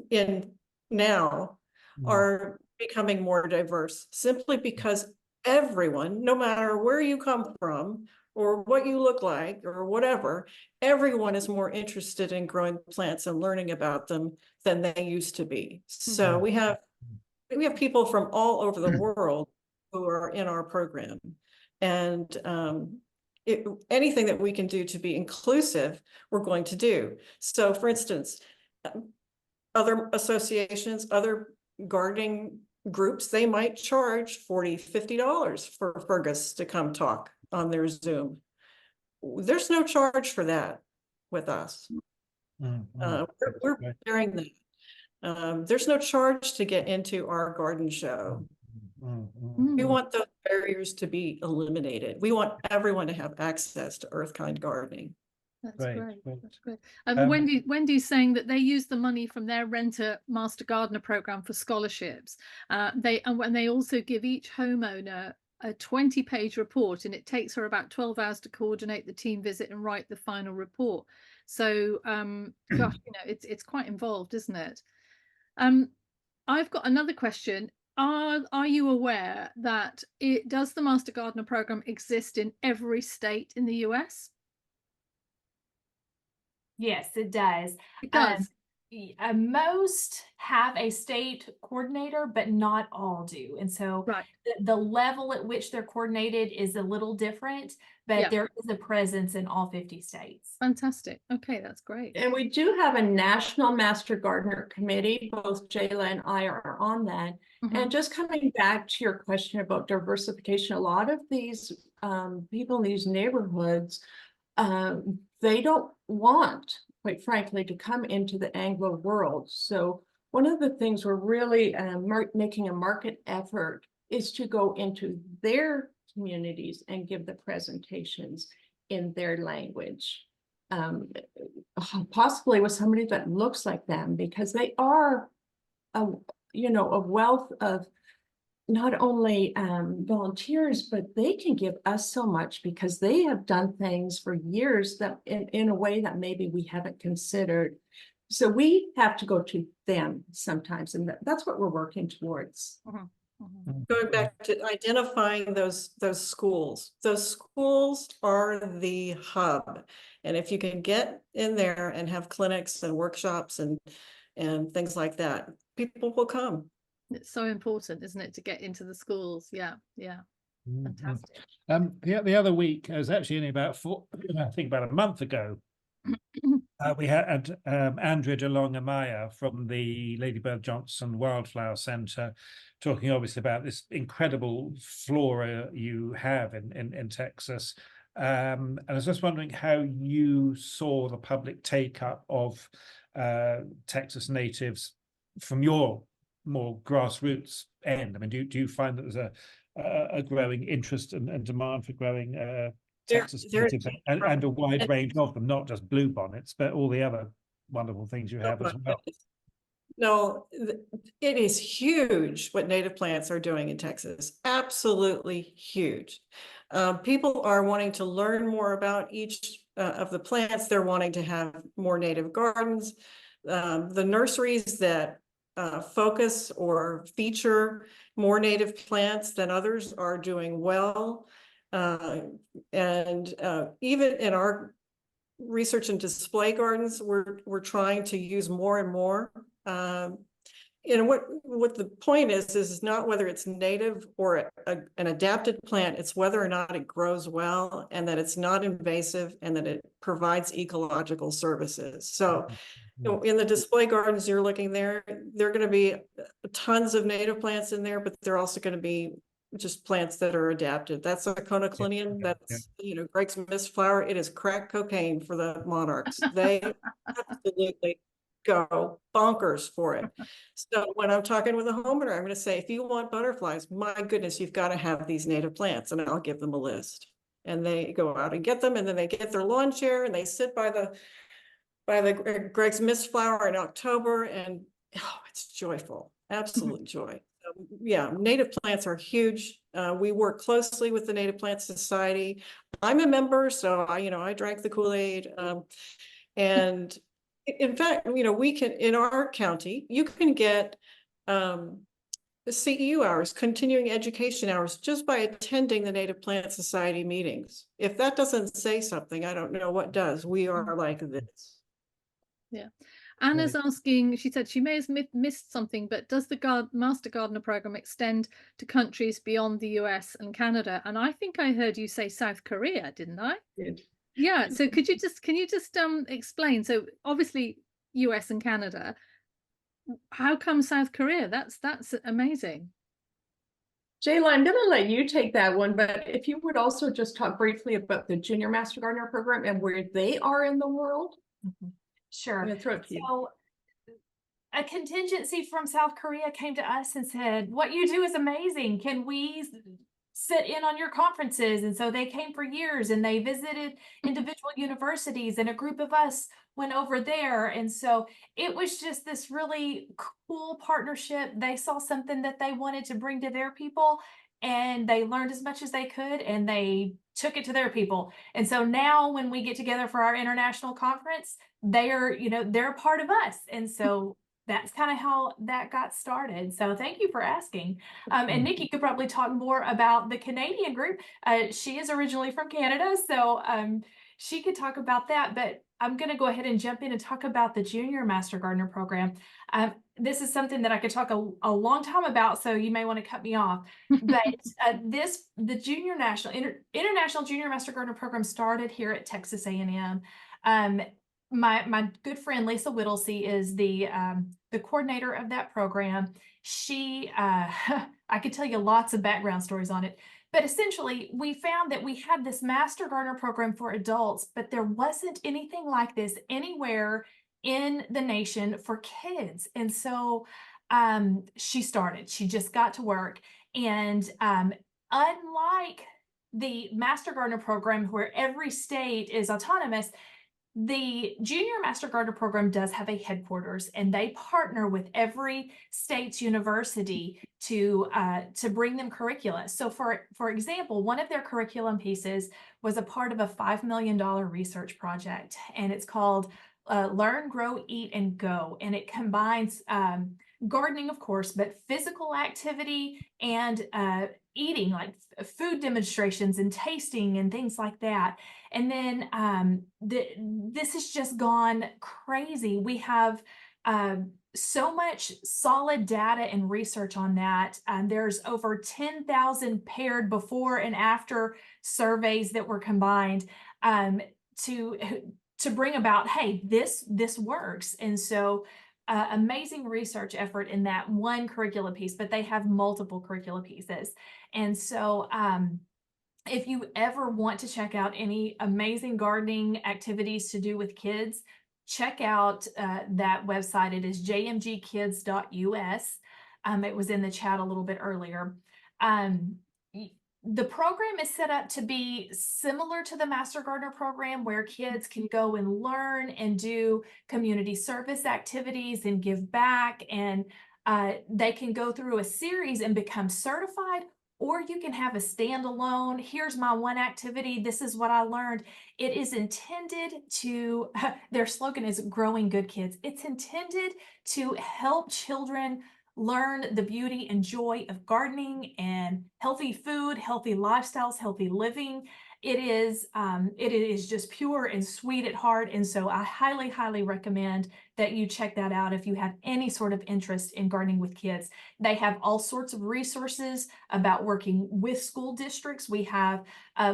[SPEAKER 5] in now, are becoming more diverse, simply because everyone, no matter where you come from or what you look like or whatever, everyone is more interested in growing plants and learning about them than they used to be. So we have people from all over the world who are in our program. And anything that we can do to be inclusive, we're going to do. So for instance, other associations, other gardening groups, they might charge $40, $50 for Fergus to come talk on their Zoom. There's no charge for that with us. We're bearing that. There's no charge to get into our garden show. We want those barriers to be eliminated. We want everyone to have access to earth kind gardening.
[SPEAKER 1] That's
[SPEAKER 2] Great,
[SPEAKER 1] great.
[SPEAKER 2] great.
[SPEAKER 1] That's great. Wendy's saying that they use the money from their Renter Master Gardener program for scholarships. And they also give each homeowner a 20-page report, and it takes her about 12 hours to coordinate the team visit and write the final report. So, gosh, it's quite involved, isn't it? I've got another question. Are you aware that does the Master Gardener program exist in every state in the US?
[SPEAKER 3] Yes, it does.
[SPEAKER 1] It does.
[SPEAKER 3] Most have a state coordinator, but not all do. And so
[SPEAKER 1] Right.
[SPEAKER 3] the level at which they're coordinated is a little different, but
[SPEAKER 1] Yeah.
[SPEAKER 3] there is a presence in all 50 states.
[SPEAKER 1] Fantastic. Okay, that's great.
[SPEAKER 4] And we do have a National Master Gardener Committee. Both Jayla and I are on that. And just coming back to your question about diversification, a lot of these people in these neighborhoods, they don't want, quite frankly, to come into the Anglo world. So one of the things we're really making a market effort is to go into their communities and give the presentations in their language. Possibly with somebody that looks like them, because they are a wealth of not only volunteers, but they can give us so much because they have done things for years that in a way that maybe we haven't considered. So we have to go to them sometimes, and that's what we're working towards.
[SPEAKER 5] Going back to identifying those schools are the hub. And if you can get in there and have clinics and workshops and things like that, people will come.
[SPEAKER 1] It's so important, isn't it, to get into the schools? Yeah, yeah. Fantastic.
[SPEAKER 2] The other week, it was actually only about about a month ago, we had Andrea DeLong-Amaya from the Lady Bird Johnson Wildflower Centre talking obviously about this incredible flora you have in Texas. And I was just wondering how you saw the public take-up of Texas natives from your more grassroots end. I mean, do you find that there's a growing interest and demand for growing Texas natives and a wide range of them, not just bluebonnets, but all the other wonderful things you have as well?
[SPEAKER 5] No, it is huge what native plants are doing in Texas. Absolutely huge. People are wanting to learn more about each of the plants. They're wanting to have more native gardens. The nurseries that focus or feature more native plants than others are doing well. And even in our research and display gardens, we're trying to use more and more what the point is not whether it's native or an adapted plant, it's whether or not it grows well and that it's not invasive and that it provides ecological services. So in the display gardens you're looking there are going to be tons of native plants in there, but they're also going to be just plants that are adapted. That's a conoclinium. That's, Greg's mist flower. It is crack cocaine for the monarchs. They absolutely go bonkers for it. So when I'm talking with a homeowner, I'm going to say, if you want butterflies, my goodness, you've got to have these native plants, and I'll give them a list. And they go out and get them, and then they get their lawn chair and they sit by the Greg's mist flower in October, and it's joyful, absolute joy. Yeah, native plants are huge. We work closely with the Native Plant Society. I'm a member, so I drank the Kool-Aid. And in fact, we can, in our county, you can get the CEU hours, continuing education hours, just by attending the Native Plant Society meetings. If that doesn't say something, I don't know what does. We are like this.
[SPEAKER 1] Yeah. Anna's asking, she said she may have missed something, but does the Master Gardener program extend to countries beyond the US and Canada? And I think I heard you say South Korea, didn't I?
[SPEAKER 4] Good.
[SPEAKER 1] Yeah. So can you just explain? So obviously US and Canada, how come South Korea? That's amazing.
[SPEAKER 4] Jayla, I'm going to let you take that one, but if you would also just talk briefly about the Junior Master Gardener program and where they are in the world.
[SPEAKER 3] Sure.
[SPEAKER 4] I'm going to throw it to you.
[SPEAKER 3] So a contingency from South Korea came to us and said, what you do is amazing. Can we sit in on your conferences? And so they came for years and they visited individual universities, and a group of us went over there. And so it was just this really cool partnership. They saw something that they wanted to bring to their people, and they learned as much as they could, and they took it to their people. And so now when we get together for our international conference, they're a part of us. And so that's kind of how that got started. So thank you for asking. And Nikki could probably talk more about the Canadian group. She is originally from Canada, so she could talk about that. But I'm going to go ahead and jump in and talk about the Junior Master Gardener program. This is something that I could talk a long time about, so you may want to cut me off. But the International Junior Master Gardener program started here at Texas A&M. My good friend Lisa Whittlesey is the coordinator of that program. She I could tell you lots of background stories on it, but essentially we found that we had this Master Gardener program for adults, but there wasn't anything like this anywhere in the nation for kids. And so she just got to work. And unlike the Master Gardener program where every state is autonomous, the Junior Master Gardener program does have a headquarters, and they partner with every state's university to bring them curricula. So for example, one of their curriculum pieces was a part of a $5 million research project, and it's called Learn, Grow, Eat, and Go. And it combines gardening, of course, but physical activity and eating, like food demonstrations and tasting and things like that. And then this has just gone crazy. We have so much solid data and research on that. There's over 10,000 paired before and after surveys that were combined to bring about, hey, this works. And so amazing research effort in that one curricula piece, but they have multiple curricula pieces. And so if you ever want to check out any amazing gardening activities to do with kids, check out that website. It is jmgkids.us. It was in the chat a little bit earlier. The program is set up to be similar to the Master Gardener program, where kids can go and learn and do community service activities and give back, and they can go through a series and become certified, or you can have a standalone, here's my one activity, this is what I learned. It is intended to, their slogan is growing good kids. It's intended to help children learn the beauty and joy of gardening and healthy food, healthy lifestyles, healthy living. it is just pure and sweet at heart. And so I highly, highly recommend that you check that out if you have any sort of interest in gardening with kids. They have all sorts of resources about working with school districts. We have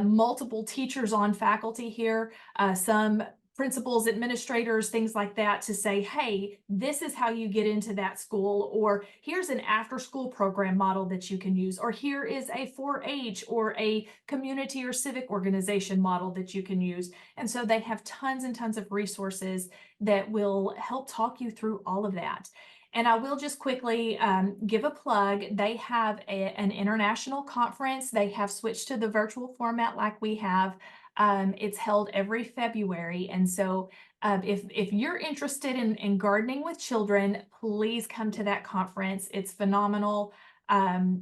[SPEAKER 3] multiple teachers on faculty here, some principals, administrators, things like that, to say, hey, this is how you get into that school, or here's an after school program model that you can use, or here is a 4-H or a community or civic organization model that you can use. And so they have tons and tons of resources that will help talk you through all of that. And I will just quickly give a plug. They have an international conference. They have switched to the virtual format like we have. It's held every February. And so if you're interested in gardening with children, please come to that conference. It's phenomenal. You're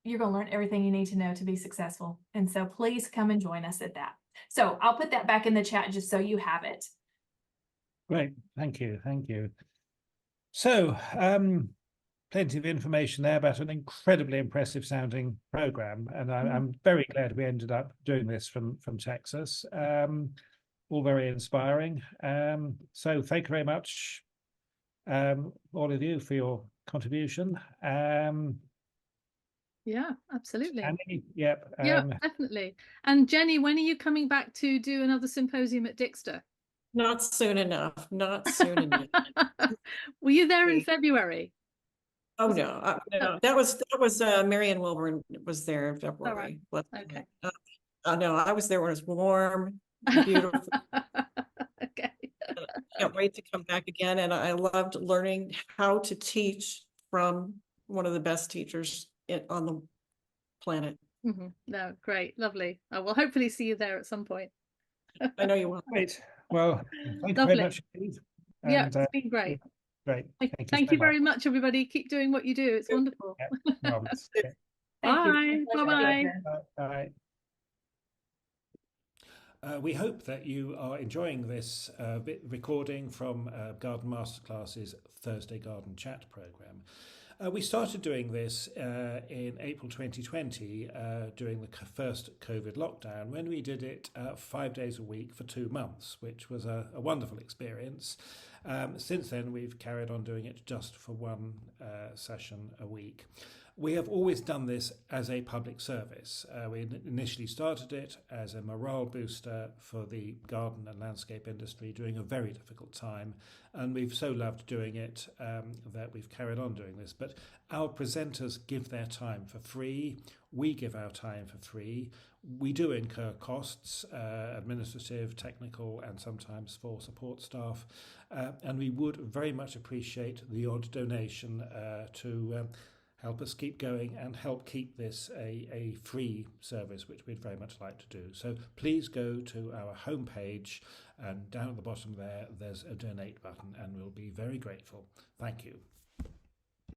[SPEAKER 3] going to learn everything you need to know to be successful. And so please come and join us at that. So I'll put that back in the chat just so you have it.
[SPEAKER 2] Great. Thank you. Thank you. So, plenty of information there about an incredibly impressive sounding program, and I'm very glad we ended up doing this from Texas. All very inspiring. So thank you very much, all of you, for your contribution.
[SPEAKER 1] Yeah, absolutely.
[SPEAKER 2] Annie, yep.
[SPEAKER 1] Yeah, definitely. And Jenny, when are you coming back to do another symposium at Dixter?
[SPEAKER 5] Not soon enough, not soon enough.
[SPEAKER 1] Were you there in February?
[SPEAKER 5] Oh, no, no, that was Marianne Wilburn was there in February.
[SPEAKER 1] Okay.
[SPEAKER 5] No, I was there when it was warm, beautiful.
[SPEAKER 1] Okay.
[SPEAKER 5] Can't wait to come back again. And I loved learning how to teach from one of the best teachers on the planet.
[SPEAKER 1] No, great, lovely. I will hopefully see you there at some point.
[SPEAKER 5] I know you will.
[SPEAKER 2] Great. Well, thank you
[SPEAKER 1] Lovely.
[SPEAKER 2] very much indeed.
[SPEAKER 1] Yeah,
[SPEAKER 2] And,
[SPEAKER 1] it's been great.
[SPEAKER 2] great.
[SPEAKER 1] Thank
[SPEAKER 2] so
[SPEAKER 1] you very much, everybody. Keep doing what you do. It's wonderful.
[SPEAKER 2] Yeah, marvelous. Okay.
[SPEAKER 3] Thank you.
[SPEAKER 1] Bye. Bye-bye.
[SPEAKER 2] Bye. We hope that you are enjoying this recording from Garden Masterclass's Thursday Garden Chat program. We started doing this in April 2020 during the first COVID lockdown, when we did it 5 days a week for 2 months, which was a wonderful experience. Since then, we've carried on doing it just for one session a week. We have always done this as a public service. We initially started it as a morale booster for the garden and landscape industry during a very difficult time, and we've so loved doing it that we've carried on doing this. But our presenters give their time for free. We give our time for free. We do incur costs, administrative, technical, and sometimes for support staff, and we would very much appreciate the odd donation to help us keep going and help keep this a free service, which we'd very much like to do. So please go to our homepage, and down at the bottom there's a donate button, and we'll be very grateful. Thank you.